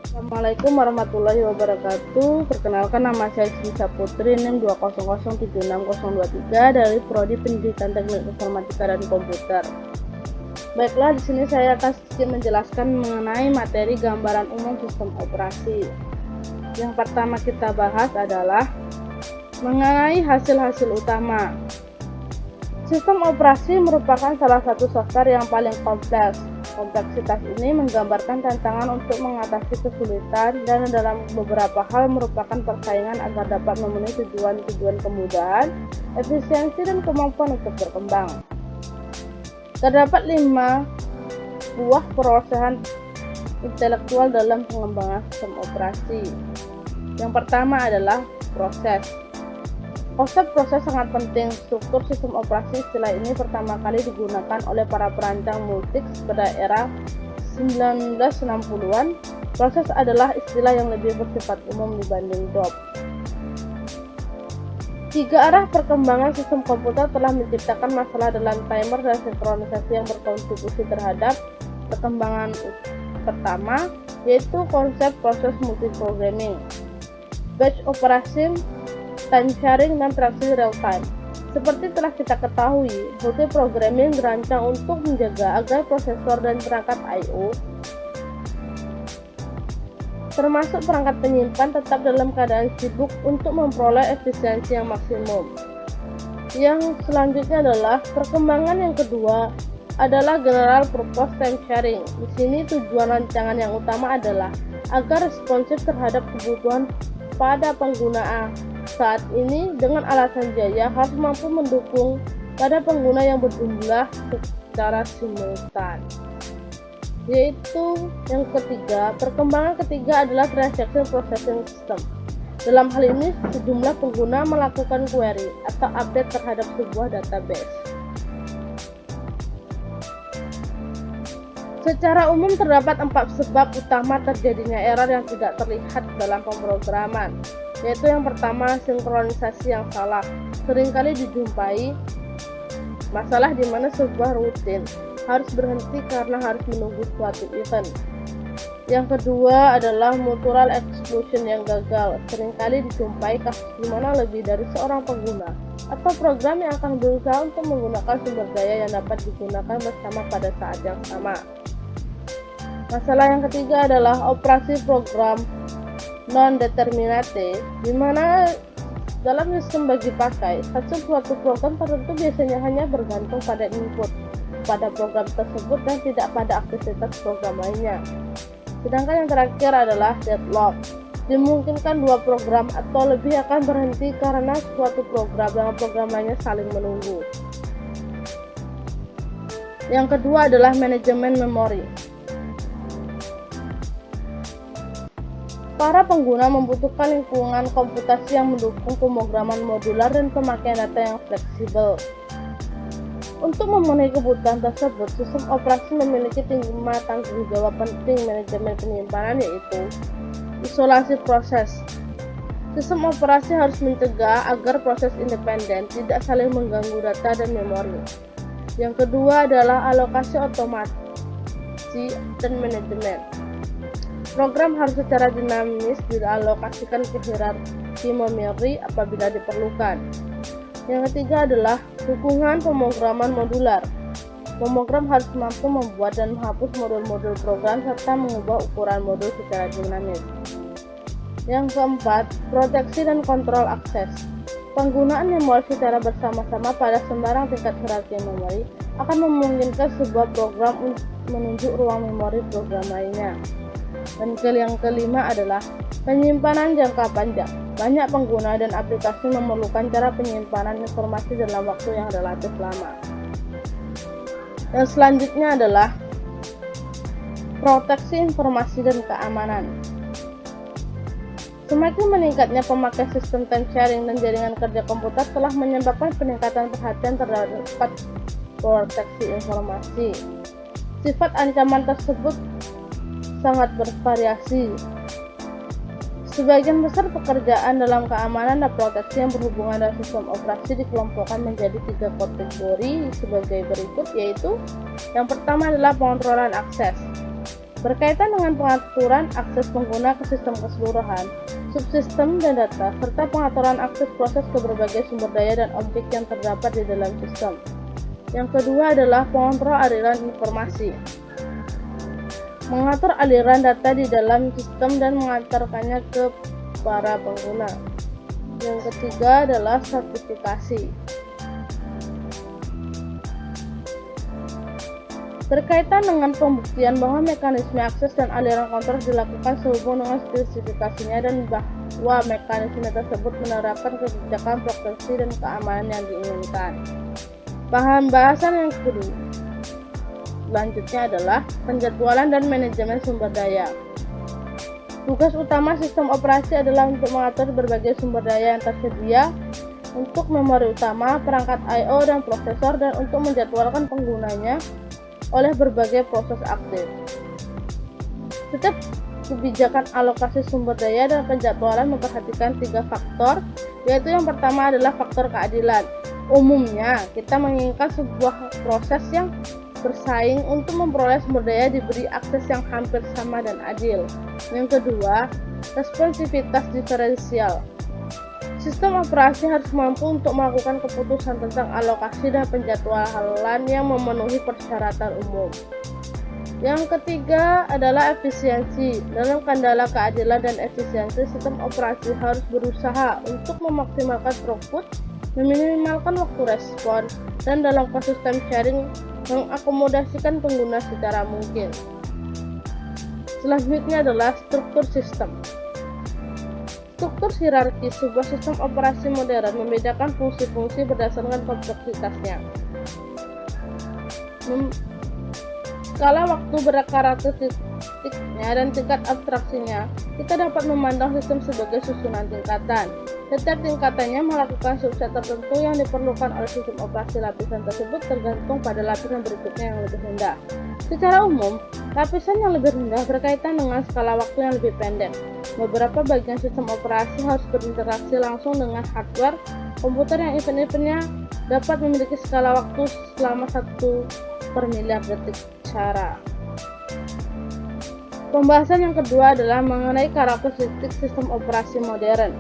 Assalamualaikum warahmatullahi wabarakatuh. Perkenalkan, nama saya Cinta Putri, NIM 200766023 dari Prodi Pendidikan Teknik Informatika dan Komputer. Baiklah, di sini saya akan sedikit menjelaskan mengenai materi gambaran umum sistem operasi. Yang pertama kita bahas adalah mengenai hasil-hasil utama. Sistem operasi merupakan salah satu software yang paling kompleks. Kompleksitas ini menggambarkan tantangan untuk mengatasi kesulitan dan dalam beberapa hal merupakan persaingan agar dapat memenuhi tujuan-tujuan kemudahan, efisiensi, dan kemampuan untuk berkembang. Terdapat 5 buah perolehan intelektual dalam pengembangan sistem operasi. Yang pertama adalah proses. Konsep proses sangat penting. Struktur sistem operasi istilah ini pertama kali digunakan oleh para perancang Multics pada era 1960-an. Proses adalah istilah yang lebih bersifat umum dibanding job. 3 arah perkembangan sistem komputer telah menciptakan masalah dalam timer dan sinkronisasi yang berkontribusi terhadap perkembangan pertama, yaitu konsep proses multiprogramming, batch operation, time sharing, dan transaksi real time. Seperti telah kita ketahui, multiprogramming dirancang untuk menjaga agar prosesor dan perangkat I/O termasuk perangkat penyimpan tetap dalam keadaan sibuk untuk memperoleh efisiensi yang maksimum. Yang selanjutnya adalah perkembangan yang kedua adalah general purpose time sharing. Di sini tujuan rancangan yang utama adalah agar responsif terhadap kebutuhan pada pengguna saat ini dengan alasan jaya harus mampu mendukung pada pengguna yang berjumlah secara simultan. Yaitu yang ketiga, perkembangan ketiga adalah transaction processing system. Dalam hal ini, sejumlah pengguna melakukan query atau update terhadap sebuah database. Secara umum terdapat 4 sebab utama terjadinya error yang tidak terlihat dalam pemrograman, yaitu yang pertama, sinkronisasi yang salah. Seringkali dijumpai masalah di mana sebuah rutin harus berhenti karena harus menunggu suatu event. Yang kedua adalah mutual exclusion yang gagal. Seringkali dijumpai kasus di mana lebih dari seorang pengguna atau program yang akan berusaha untuk menggunakan sumber daya yang dapat digunakan bersama pada saat yang sama. Masalah yang ketiga adalah operasi program non-determinate, di mana dalam sistem bagi pakai, hasil suatu program tertentu biasanya hanya bergantung pada input pada program tersebut dan tidak pada aktivitas program lainnya. Sedangkan yang terakhir adalah deadlock. Dimungkinkan 2 program atau lebih akan berhenti karena suatu program dengan program lainnya saling menunggu. Yang kedua adalah manajemen memori. Para pengguna membutuhkan lingkungan komputasi yang mendukung pemrograman modular dan pemakaian data yang fleksibel. Untuk memenuhi kebutuhan tersebut, sistem operasi memiliki 5 tanggung jawab penting manajemen penyimpanan, yaitu isolasi proses. Sistem operasi harus mencegah agar proses independen tidak saling mengganggu data dan memori. Yang kedua adalah alokasi otomasi dan manajemen. Program harus secara dinamis dialokasikan ke hierarki memori apabila diperlukan. Yang ketiga adalah dukungan pemrograman modular. Pemrogram harus mampu membuat dan menghapus modul-modul program serta mengubah ukuran modul secara dinamis. Yang keempat, proteksi dan kontrol akses. Penggunaan memori secara bersama-sama pada sembarang tingkat hierarki memori akan memungkinkan sebuah program untuk menunjuk ruang memori program lainnya. Dan yang kelima adalah penyimpanan jangka panjang. Banyak pengguna dan aplikasi memerlukan cara penyimpanan informasi dalam waktu yang relatif lama. Yang selanjutnya adalah proteksi informasi dan keamanan. Semakin meningkatnya pemakai sistem time sharing dan jaringan kerja komputer telah menyebabkan peningkatan perhatian terhadap proteksi informasi. Sifat ancaman tersebut sangat bervariasi. Sebagian besar pekerjaan dalam keamanan dan proteksi yang berhubungan dengan sistem operasi dikelompokkan menjadi 3 kategori sebagai berikut, yaitu yang pertama adalah pengontrolan akses. Berkaitan dengan pengaturan akses pengguna ke sistem keseluruhan, subsistem dan data, serta pengaturan akses proses ke berbagai sumber daya dan objek yang terdapat di dalam sistem. Yang kedua adalah pengontrol aliran informasi. Mengatur aliran data di dalam sistem dan mengantarkannya ke para pengguna. Yang ketiga adalah sertifikasi. Berkaitan dengan pembuktian bahwa mekanisme akses dan aliran kontrol dilakukan sehubung dengan spesifikasinya dan bahwa mekanisme tersebut menerapkan kebijakan proteksi dan keamanan yang diinginkan. Bahasan yang kedua selanjutnya adalah penjadwalan dan manajemen sumber daya. Tugas utama sistem operasi adalah untuk mengatur berbagai sumber daya yang tersedia untuk memori utama, perangkat I/O dan prosesor, dan untuk menjadwalkan penggunanya oleh berbagai proses aktif. Setiap kebijakan alokasi sumber daya dan penjadwalan memperhatikan 3 faktor, yaitu yang pertama adalah faktor keadilan. Umumnya, kita menginginkan sebuah proses yang bersaing untuk memperoleh sumber daya diberi akses yang hampir sama dan adil. Yang kedua, responsivitas diferensial. Sistem operasi harus mampu untuk melakukan keputusan tentang alokasi dan penjadwalan yang memenuhi persyaratan umum. Yang ketiga adalah efisiensi. Dalam kendala keadilan dan efisiensi, sistem operasi harus berusaha untuk memaksimalkan throughput, meminimalkan waktu respon, dan dalam kasus time sharing mengakomodasikan pengguna secara mungkin. Selanjutnya adalah struktur sistem. Struktur hierarki sebuah sistem operasi modern membedakan fungsi-fungsi berdasarkan kompleksitasnya. Skala waktu berkarakteristiknya dan tingkat abstraksinya, kita dapat memandang sistem sebagai susunan tingkatan. Setiap tingkatannya melakukan subset tertentu yang diperlukan oleh sistem operasi lapisan tersebut tergantung pada lapisan berikutnya yang lebih rendah. Secara umum, lapisan yang lebih rendah berkaitan dengan skala waktu yang lebih pendek. Beberapa bagian sistem operasi harus berinteraksi langsung dengan hardware komputer yang event-eventnya dapat memiliki skala waktu selama 1/miliar detik cara. Pembahasan yang kedua adalah mengenai karakteristik sistem operasi modern.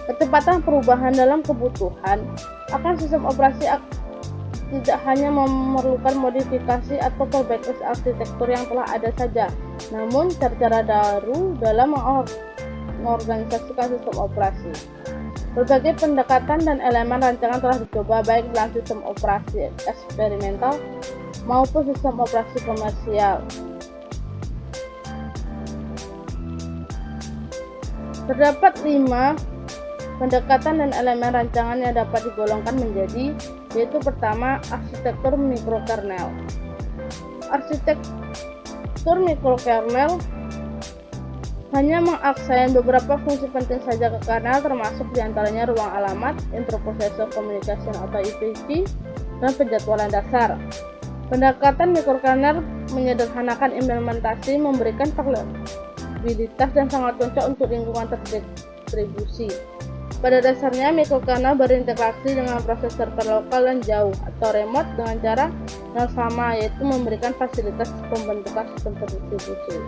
Kecepatan perubahan dalam kebutuhan akan sistem operasi tidak hanya memerlukan modifikasi atau perbaikan arsitektur yang telah ada saja, namun cara-cara baru dalam mengorganisasikan sistem operasi. Berbagai pendekatan dan elemen rancangan telah dicoba baik dalam sistem operasi eksperimental maupun sistem operasi komersial. Terdapat 5 pendekatan dan elemen rancangan yang dapat digolongkan menjadi, yaitu pertama, arsitektur mikrokernel. Arsitektur mikrokernel hanya mengakses beberapa fungsi penting saja ke kernel, termasuk diantaranya ruang alamat, interprocessor communication atau IPC, dan penjadwalan dasar. Pendekatan mikrokernel menyederhanakan implementasi, memberikan fleksibilitas dan sangat cocok untuk lingkungan terdistribusi. Pada dasarnya, mikrokernel berinteraksi dengan prosesor terlokal dan jauh atau remote dengan cara yang sama, yaitu memberikan fasilitas pembentukan sistem terdistribusi.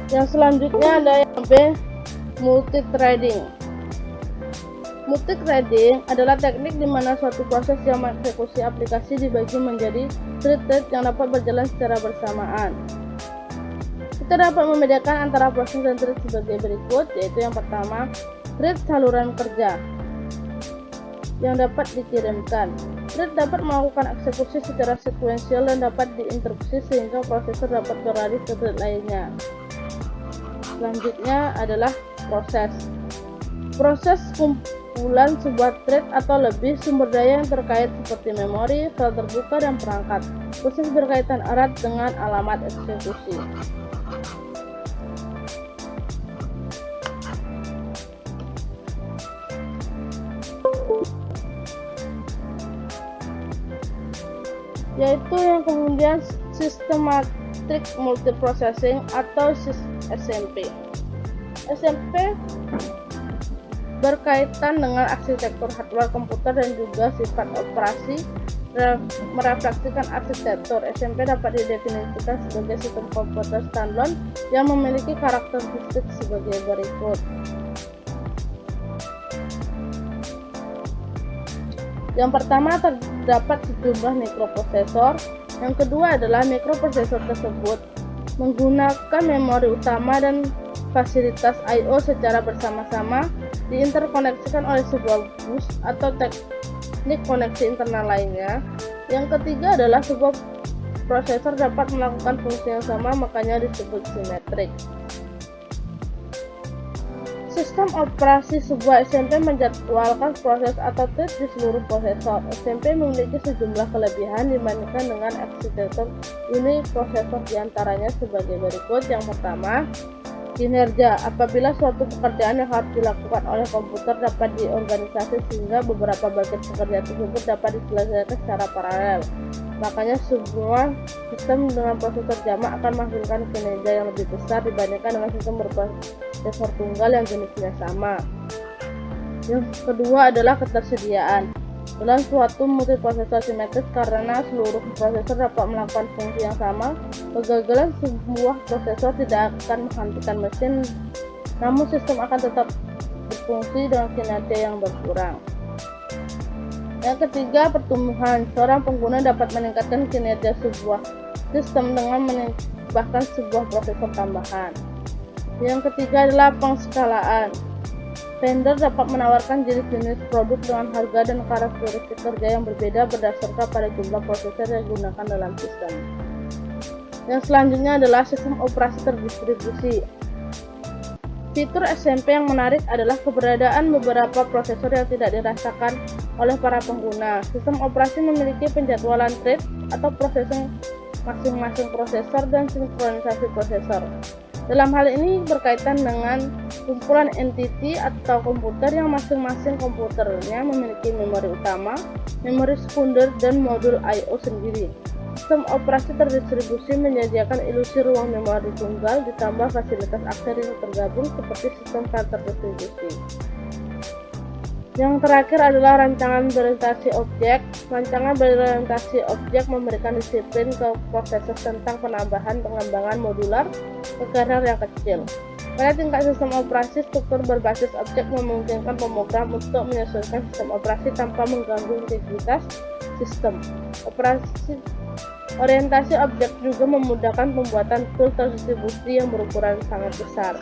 Yang selanjutnya ada yang B, multithreading. Multithreading adalah teknik di mana suatu proses yang mengeksekusi aplikasi dibagi menjadi thread yang dapat berjalan secara bersamaan. Kita dapat membedakan antara proses dan thread sebagai berikut, yaitu yang pertama, thread saluran kerja yang dapat dikirimkan. Thread dapat melakukan eksekusi secara sekuensial dan dapat diinterupsi sehingga prosesor dapat beralih ke thread lainnya. Selanjutnya adalah proses. Proses kumpulan sebuah thread atau lebih sumber daya yang terkait seperti memori, file terbuka, dan perangkat. Proses berkaitan erat dengan alamat eksekusi. Yaitu yang kemudian Systematic Multiprocessing atau SMP. SMP berkaitan dengan arsitektur hardware komputer dan juga sifat operasi merefleksikan arsitektur. SMP dapat didefinisikan sebagai sistem komputer standalone yang memiliki karakteristik sebagai berikut. Yang pertama, terdapat sejumlah mikroprosesor. Yang kedua adalah mikroprosesor tersebut menggunakan memori utama dan fasilitas I/O secara bersama-sama, diinterkoneksikan oleh sebuah bus atau teknik koneksi internal lainnya. Yang ketiga adalah sebuah prosesor dapat melakukan fungsi yang sama, makanya disebut simetrik. Sistem operasi sebuah SMP menjadwalkan proses atau thread di seluruh prosesor. SMP memiliki sejumlah kelebihan dibandingkan dengan arsitektur uniprosesor, diantaranya sebagai berikut. Yang pertama, kinerja. Apabila suatu pekerjaan yang harus dilakukan oleh komputer dapat diorganisasi sehingga beberapa bagian pekerjaan tersebut dapat diselesaikan secara paralel. Makanya semua sistem dengan prosesor jamak akan menghasilkan kinerja yang lebih besar dibandingkan dengan sistem berprosesor tunggal yang jenisnya sama. Yang kedua adalah ketersediaan. Dalam suatu multiprosesor simetris, karena seluruh prosesor dapat melakukan fungsi yang sama, kegagalan sebuah prosesor tidak akan menghentikan mesin, namun sistem akan tetap berfungsi dengan kinerja yang berkurang. Yang ketiga, pertumbuhan. Seorang pengguna dapat meningkatkan kinerja sebuah sistem dengan menambahkan sebuah prosesor tambahan. Yang ketiga adalah pengskalaan. Vendor dapat menawarkan jenis-jenis produk dengan harga dan karakteristik kerja yang berbeda berdasarkan pada jumlah prosesor yang digunakan dalam sistem. Yang selanjutnya adalah sistem operasi terdistribusi. Fitur SMP yang menarik adalah keberadaan beberapa prosesor yang tidak dirasakan oleh para pengguna. Sistem operasi memiliki penjadwalan thread atau prosesor masing-masing prosesor dan sinkronisasi prosesor. Dalam hal ini berkaitan dengan kumpulan entity atau komputer yang masing-masing komputernya memiliki memori utama, memori sekunder, dan modul I/O sendiri. Sistem operasi terdistribusi menyediakan ilusi ruang memori tunggal ditambah fasilitas akses yang tergabung seperti sistem file terdistribusi. Yang terakhir adalah rancangan berorientasi objek. Rancangan berorientasi objek memberikan disiplin ke prosesor tentang penambahan pengembangan modular ke kernel yang kecil. Pada tingkat sistem operasi, struktur berbasis objek memungkinkan pemrogram untuk menyesuaikan sistem operasi tanpa mengganggu integritas sistem. Orientasi objek juga memudahkan pembuatan tool terdistribusi yang berukuran sangat besar.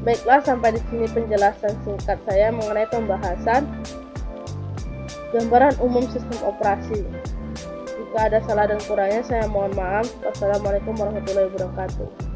Baiklah, sampai di sini penjelasan singkat saya mengenai pembahasan gambaran umum sistem operasi. Jika ada salah dan kurangnya, saya mohon maaf. Wassalamualaikum warahmatullahi wabarakatuh.